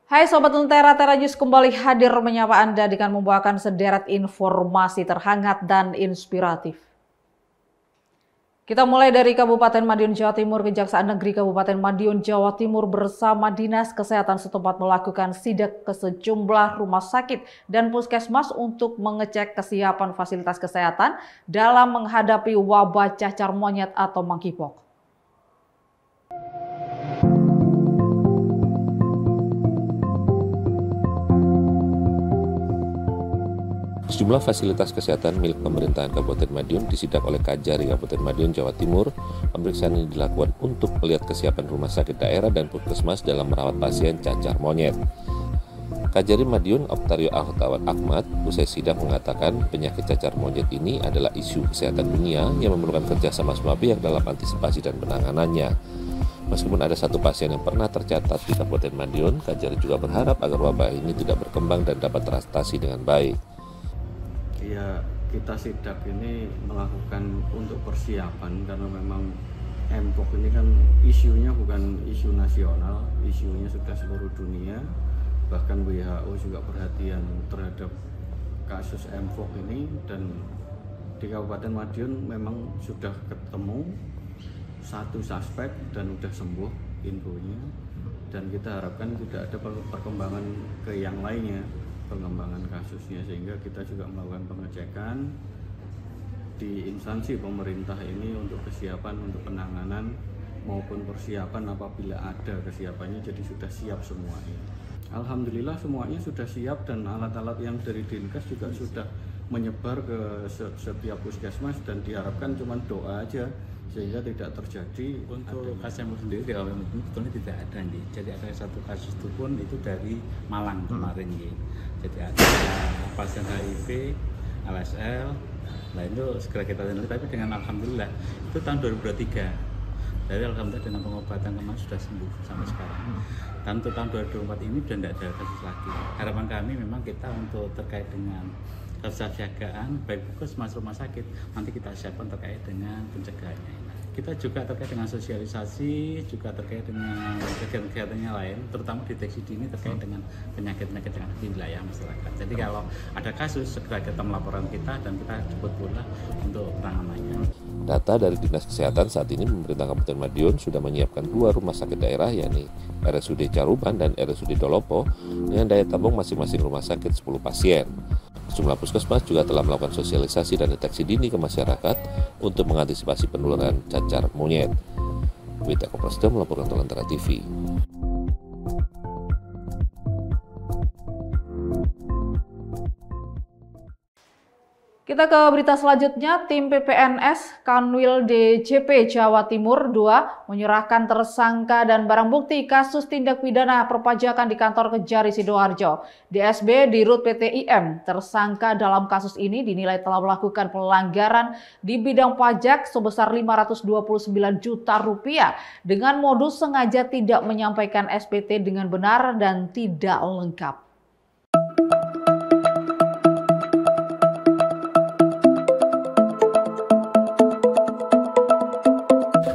Hai Sobat Lentera, Tera News kembali hadir menyapa Anda dengan membawakan sederet informasi terhangat dan inspiratif. Kita mulai dari Kabupaten Madiun, Jawa Timur. Kejaksaan Negeri Kabupaten Madiun, Jawa Timur bersama Dinas Kesehatan setempat melakukan sidak ke sejumlah rumah sakit dan puskesmas untuk mengecek kesiapan fasilitas kesehatan dalam menghadapi wabah cacar monyet atau monkeypox. Sejumlah fasilitas kesehatan milik pemerintahan Kabupaten Madiun disidak oleh Kajari Kabupaten Madiun, Jawa Timur. Pemeriksaan ini dilakukan untuk melihat kesiapan rumah sakit daerah dan puskesmas dalam merawat pasien cacar monyet. Kajari Madiun, Oktario Ahmad, usai sidak mengatakan penyakit cacar monyet ini adalah isu kesehatan dunia yang memerlukan kerjasama semua pihak dalam antisipasi dan penanganannya. Meskipun ada satu pasien yang pernah tercatat di Kabupaten Madiun, Kajari juga berharap agar wabah ini tidak berkembang dan dapat teratasi dengan baik. Ya, kita sidak ini melakukan untuk persiapan karena memang mpox ini kan isunya bukan isu nasional, isunya sudah seluruh dunia. Bahkan WHO juga perhatian terhadap kasus mpox ini, dan di Kabupaten Madiun memang sudah ketemu satu suspek dan sudah sembuh infonya, dan kita harapkan tidak ada perkembangan ke yang lainnya, pengembangan kasusnya, sehingga kita juga melakukan pengecekan di instansi pemerintah ini untuk kesiapan untuk penanganan maupun persiapan apabila ada kesiapannya, jadi sudah siap semuanya. Alhamdulillah semuanya sudah siap, dan alat-alat yang dari Dinkes juga sudah menyebar ke setiap puskesmas, dan diharapkan cuma doa aja sehingga tidak terjadi. Untuk kasus mpox sendiri di Kabupaten Madiun sebetulnya tidak ada nih. Jadi ada satu kasus itu pun itu dari Malang kemarin nih. Jadi ada pasien HIV, LSL, nah itu segera kita tindaklanjuti, tapi dengan alhamdulillah itu tahun 2023. Dari alhamdulillah dengan pengobatan kemarin sudah sembuh sampai sekarang. Dan untuk tahun 2024 ini sudah tidak ada kasus lagi. Harapan kami memang kita untuk terkait dengan kesiapsiagaan baik puskesmas rumah sakit nanti kita siapkan terkait dengan pencegahannya. Kita juga terkait dengan sosialisasi, juga terkait dengan kegiatan-kegiatannya lain, terutama deteksi dini terkait dengan penyakit-penyakit yang ada di wilayah masyarakat. Jadi kalau ada kasus segera kita melaporkan kita dan kita jemput bola untuk penanganannya. Data dari Dinas Kesehatan saat ini pemerintah Kabupaten Madiun sudah menyiapkan 2 rumah sakit daerah, yakni RSUD Caruban dan RSUD Dolopo dengan daya tampung masing-masing rumah sakit 10 pasien. Sejumlah puskesmas juga telah melakukan sosialisasi dan deteksi dini ke masyarakat untuk mengantisipasi penularan cacar monyet. Wita Koprasdo melaporkan untuk Lentera TV. Kita ke berita selanjutnya. Tim PPNS Kanwil DJP Jawa Timur 2 menyerahkan tersangka dan barang bukti kasus tindak pidana perpajakan di kantor Kejari Sidoarjo. DSB di Rut PT IM, tersangka dalam kasus ini dinilai telah melakukan pelanggaran di bidang pajak sebesar Rp529 juta dengan modus sengaja tidak menyampaikan SPT dengan benar dan tidak lengkap.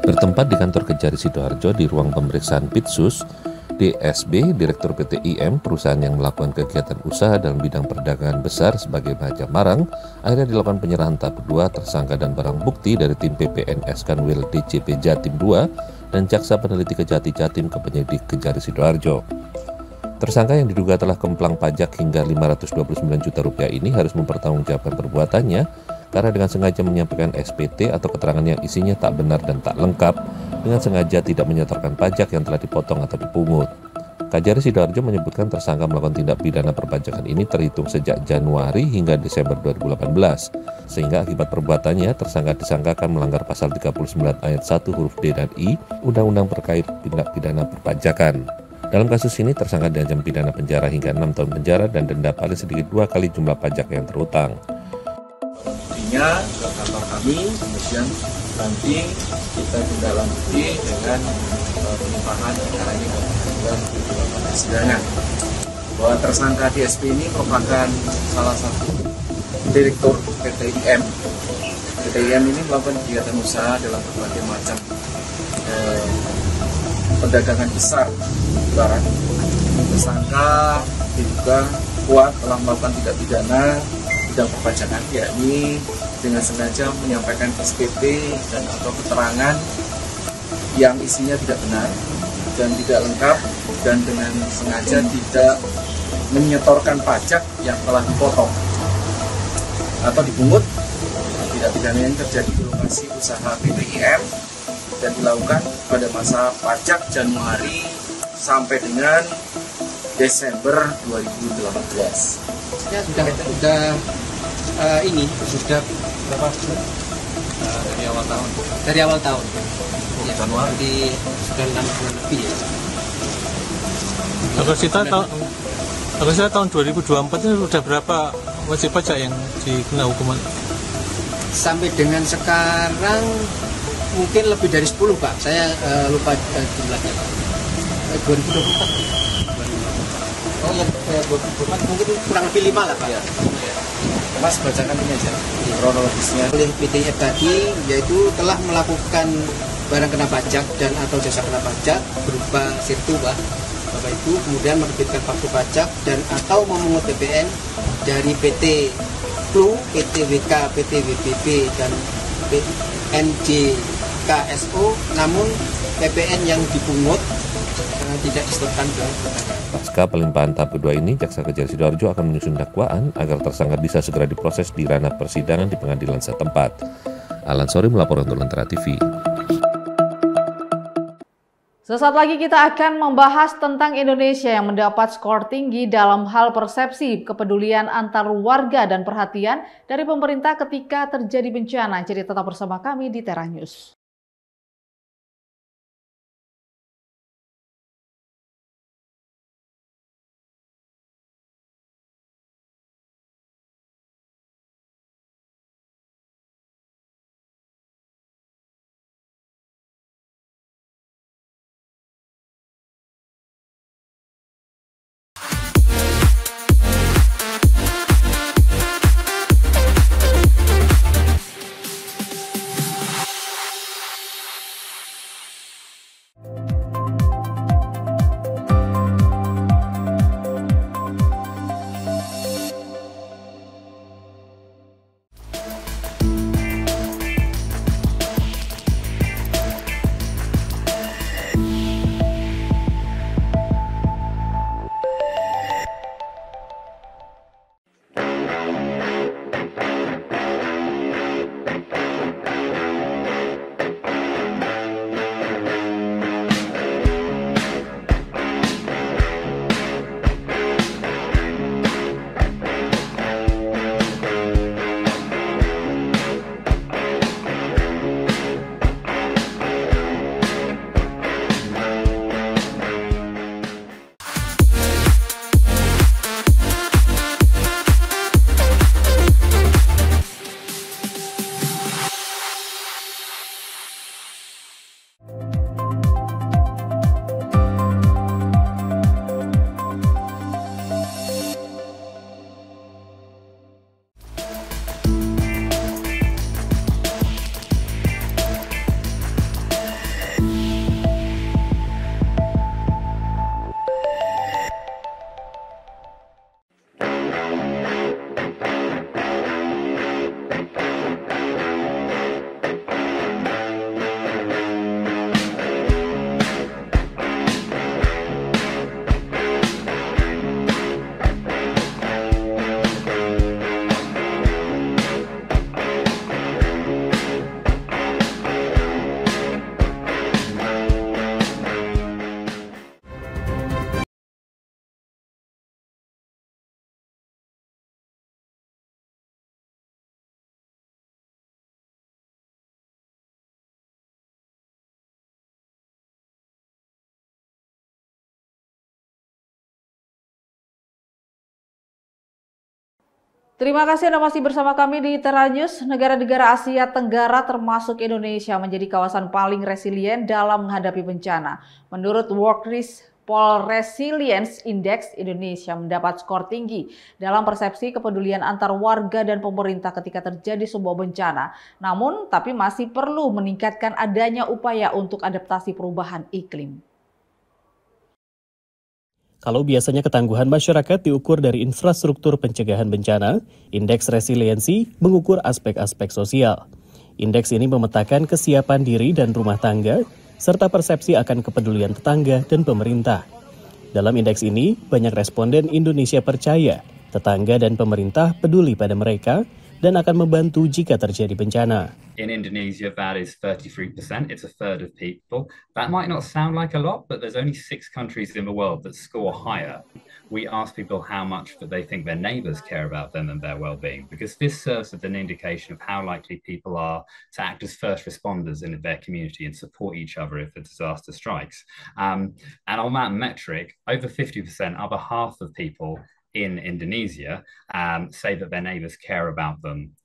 Bertempat di kantor Kejari Sidoarjo di ruang pemeriksaan Pitsus, DSB, Direktur PT IM, perusahaan yang melakukan kegiatan usaha dalam bidang perdagangan besar sebagai macam barang, akhirnya dilakukan penyerahan tahap kedua tersangka dan barang bukti dari tim PPNS Kanwil DJP Jatim 2 dan Jaksa Peneliti Kejati Jatim ke penyidik Kejari Sidoarjo. Tersangka yang diduga telah kemplang pajak hingga Rp529 juta ini harus mempertanggungjawabkan perbuatannya karena dengan sengaja menyampaikan SPT atau keterangan yang isinya tak benar dan tak lengkap, dengan sengaja tidak menyetorkan pajak yang telah dipotong atau dipungut. Kejari Sidoarjo menyebutkan tersangka melakukan tindak pidana perpajakan ini terhitung sejak Januari hingga Desember 2018, sehingga akibat perbuatannya tersangka disangkakan melanggar pasal 39 ayat 1 huruf D dan I Undang-Undang terkait tindak pidana perpajakan. Dalam kasus ini tersangka diancam pidana penjara hingga 6 tahun penjara dan denda paling sedikit 2 kali jumlah pajak yang terutang. Buktinya ke kantor kami, kemudian nanti kita tindak lanjuti dengan penyimpanan perkaranya ke pengadilan persidangan. Bahwa tersangka DSP ini merupakan salah satu direktur PT IM. PT IM ini melakukan kegiatan usaha dalam berbagai macam perdagangan besar barang Tersangka diduga kuat telah melakukan tindak pidana bidang perpajakan, yakni dengan sengaja menyampaikan SPP dan atau keterangan yang isinya tidak benar dan tidak lengkap, dan dengan sengaja tidak menyetorkan pajak yang telah dipotong atau dipungut. Tindak pidana yang terjadi di lokasi usaha PTIM dan dilakukan pada masa pajak Januari sampai dengan Desember 2018. Ya sudah berapa bulan? Dari awal tahun. Dari awal tahun. Ya, Januari. sudah 6 bulan lebih ya. Agustus tahun 2024 ini sudah berapa wajib pajak yang dikena hukuman? Sampai dengan sekarang mungkin lebih dari 10 Pak. Saya lupa jumlahnya Pak. 2024. Oh ya, 2024 mungkin kurang lebih 5 lah Pak. Ya. Mas bacakan ini aja kronologisnya. Oleh PTIM tadi, yaitu telah melakukan barang kena pajak dan atau jasa kena pajak berupa sirtu Bapak Ibu, kemudian menerbitkan faktur pajak dan atau memungut PPN dari PT PLU, PT WK, PT WBB dan NJKSO, namun PPN yang dipungut tidak disetorkan ke petani. Pasca pelimpahan tahap kedua ini, Jaksa Kejari Sidoarjo akan menyusun dakwaan agar tersangka bisa segera diproses di ranah persidangan di pengadilan setempat. Alan Sori melaporkan untuk Lentera TV. Sesaat lagi kita akan membahas tentang Indonesia yang mendapat skor tinggi dalam hal persepsi kepedulian antar warga dan perhatian dari pemerintah ketika terjadi bencana. Jadi tetap bersama kami di Tera News. Terima kasih Anda masih bersama kami di Tera News. Negara-negara Asia Tenggara termasuk Indonesia menjadi kawasan paling resilient dalam menghadapi bencana. Menurut World Risk Poll Resilience Index, Indonesia mendapat skor tinggi dalam persepsi kepedulian antar warga dan pemerintah ketika terjadi sebuah bencana. Namun, tapi masih perlu meningkatkan adanya upaya untuk adaptasi perubahan iklim. Kalau biasanya ketangguhan masyarakat diukur dari infrastruktur pencegahan bencana, indeks resiliensi mengukur aspek-aspek sosial. Indeks ini memetakan kesiapan diri dan rumah tangga, serta persepsi akan kepedulian tetangga dan pemerintah. Dalam indeks ini, banyak responden Indonesia percaya tetangga dan pemerintah peduli pada mereka dan akan membantu jika terjadi bencana. In Indonesia, that is 33%. It's a third of people. That might not sound like a lot, but there's only 6 countries in the world that score higher. We ask people how much that they think their neighbors care about them and their well-being, because this serves as an indication of how likely people are to act as first responders in their community and support each other if a disaster strikes. And on that metric, over 50%, over half of people in Indonesia say that their neighbors care about them.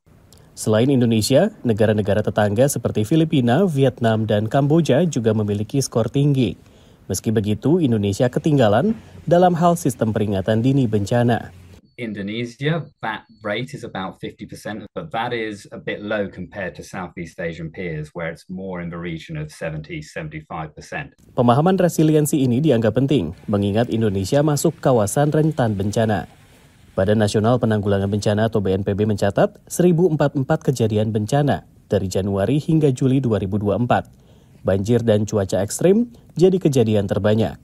Selain Indonesia, negara-negara tetangga seperti Filipina, Vietnam, dan Kamboja juga memiliki skor tinggi. Meski begitu, Indonesia ketinggalan dalam hal sistem peringatan dini bencana. Indonesia, that rate is about 50%, but that is a bit low compared to Southeast Asian peers, where it's more in the region of 70-75%. Pemahaman resiliensi ini dianggap penting, mengingat Indonesia masuk kawasan rentan bencana. Badan Nasional Penanggulangan Bencana atau BNPB mencatat 1.044 kejadian bencana dari Januari hingga Juli 2024. Banjir dan cuaca ekstrim jadi kejadian terbanyak.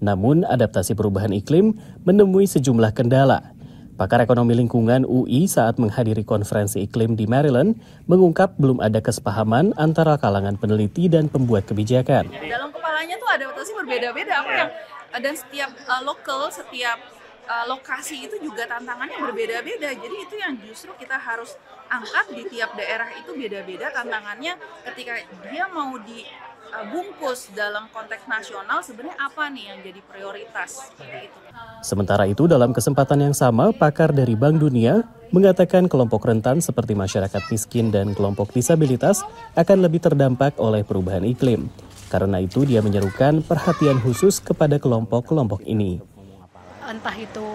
Namun, adaptasi perubahan iklim menemui sejumlah kendala. Pakar ekonomi lingkungan UI saat menghadiri konferensi iklim di Maryland mengungkap belum ada kesepahaman antara kalangan peneliti dan pembuat kebijakan. Dalam kepalanya tuh adaptasi berbeda-beda dan setiap setiap lokasi itu juga tantangannya berbeda-beda. Jadi itu yang justru kita harus angkat, di tiap daerah itu beda-beda tantangannya ketika dia mau dibungkus dalam konteks nasional, sebenarnya apa nih yang jadi prioritas gitu. Sementara itu dalam kesempatan yang sama, pakar dari Bank Dunia mengatakan kelompok rentan seperti masyarakat miskin dan kelompok disabilitas akan lebih terdampak oleh perubahan iklim. Karena itu dia menyerukan perhatian khusus kepada kelompok-kelompok ini. Entah itu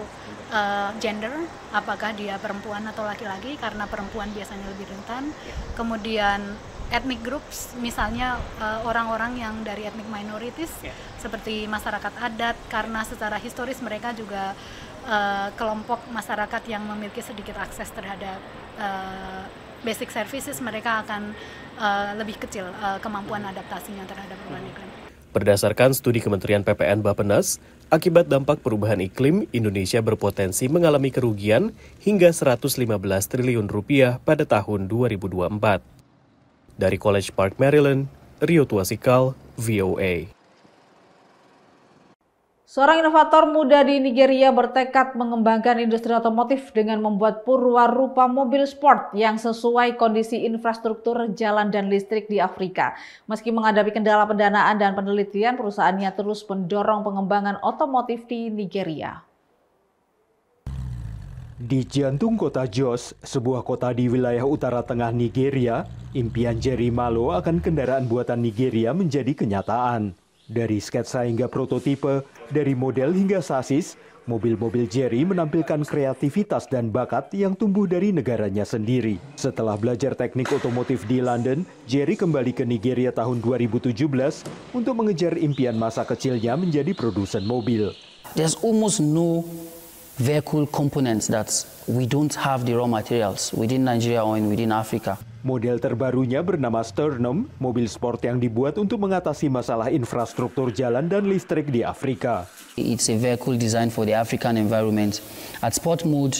gender, apakah dia perempuan atau laki-laki, karena perempuan biasanya lebih rentan. Kemudian ethnic groups, misalnya orang-orang yang dari ethnic minorities, seperti masyarakat adat, karena secara historis mereka juga kelompok masyarakat yang memiliki sedikit akses terhadap basic services, mereka akan lebih kecil kemampuan adaptasinya terhadap perubahan iklim. Berdasarkan studi Kementerian PPN Bappenas, akibat dampak perubahan iklim, Indonesia berpotensi mengalami kerugian hingga 115 triliun rupiah pada tahun 2024. Dari College Park, Maryland, Rio Tuasikal, VOA. Seorang inovator muda di Nigeria bertekad mengembangkan industri otomotif dengan membuat purwarupa mobil sport yang sesuai kondisi infrastruktur jalan dan listrik di Afrika. Meski menghadapi kendala pendanaan dan penelitian, perusahaannya terus mendorong pengembangan otomotif di Nigeria. Di jantung kota Jos, sebuah kota di wilayah utara tengah Nigeria, impian Jerry Malo akan kendaraan buatan Nigeria menjadi kenyataan. Dari sketsa hingga prototipe, dari model hingga sasis, mobil-mobil Jerry menampilkan kreativitas dan bakat yang tumbuh dari negaranya sendiri. Setelah belajar teknik otomotif di London, Jerry kembali ke Nigeria tahun 2017 untuk mengejar impian masa kecilnya menjadi produsen mobil. There's almost no vehicle components that we don't have the raw materials within Nigeria or within Africa. Model terbarunya bernama Sternum, mobil sport yang dibuat untuk mengatasi masalah infrastruktur jalan dan listrik di Afrika. It's a vehicle designed for the African environment. At sport mode,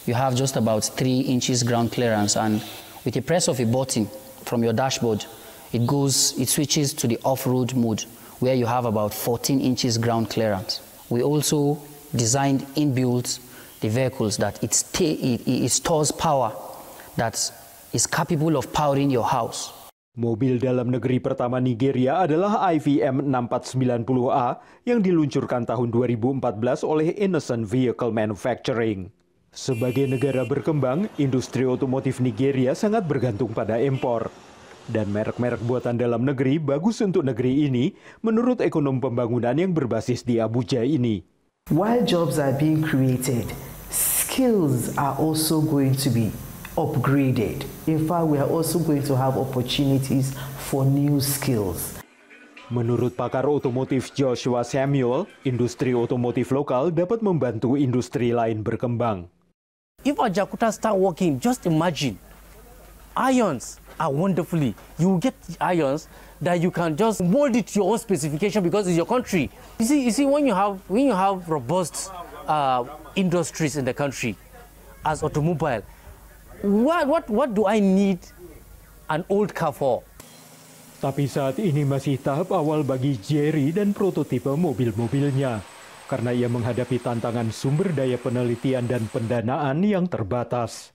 you have just about 3 inches ground clearance, and with the press of a button from your dashboard, it switches to the off-road mode, where you have about 14 inches ground clearance. We also designed inbuilt the vehicles that it stores power that is capable of powering your house. Mobil dalam negeri pertama Nigeria adalah IVM 6490A yang diluncurkan tahun 2014 oleh Innocent Vehicle Manufacturing. Sebagai negara berkembang, industri otomotif Nigeria sangat bergantung pada impor. Dan merek-merek buatan dalam negeri bagus untuk negeri ini menurut ekonom pembangunan yang berbasis di Abuja ini. While jobs are being created, skills are also going to be upgraded. In fact, we are also going to have opportunities for new skills. Menurut pakar otomotif Joshua Samuel, industri otomotif lokal dapat membantu industri lain berkembang. If Ajakuta start working, just imagine, ions are wonderfully. You get ions that you can just mold it to your own specification because it's your country. You see, when you have robust industries in the country, as automobile, what do I need an old car for? Tapi saat ini masih tahap awal bagi Jerry dan prototipe mobil-mobilnya, karena ia menghadapi tantangan sumber daya penelitian dan pendanaan yang terbatas.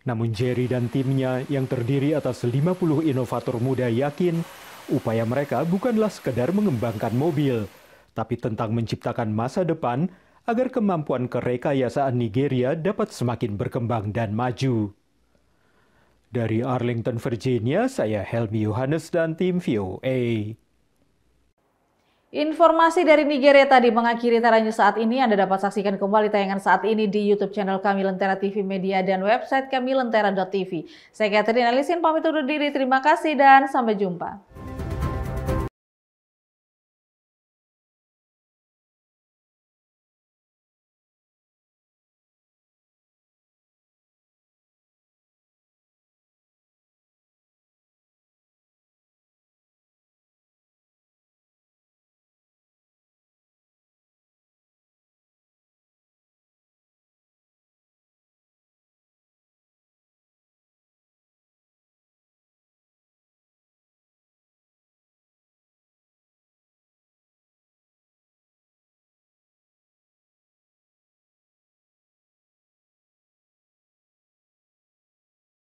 Namun Jerry dan timnya yang terdiri atas 50 inovator muda yakin, upaya mereka bukanlah sekedar mengembangkan mobil, tapi tentang menciptakan masa depan agar kemampuan kerekayasaan Nigeria dapat semakin berkembang dan maju. Dari Arlington, Virginia, saya Helmi Yohanes dan tim VOA. Informasi dari Nigeria tadi mengakhiri Tera News saat ini. Anda dapat saksikan kembali tayangan saat ini di YouTube channel kami Lentera TV Media dan website kami lentera.tv. Saya Catherine Alisin pamit undur diri. Terima kasih dan sampai jumpa.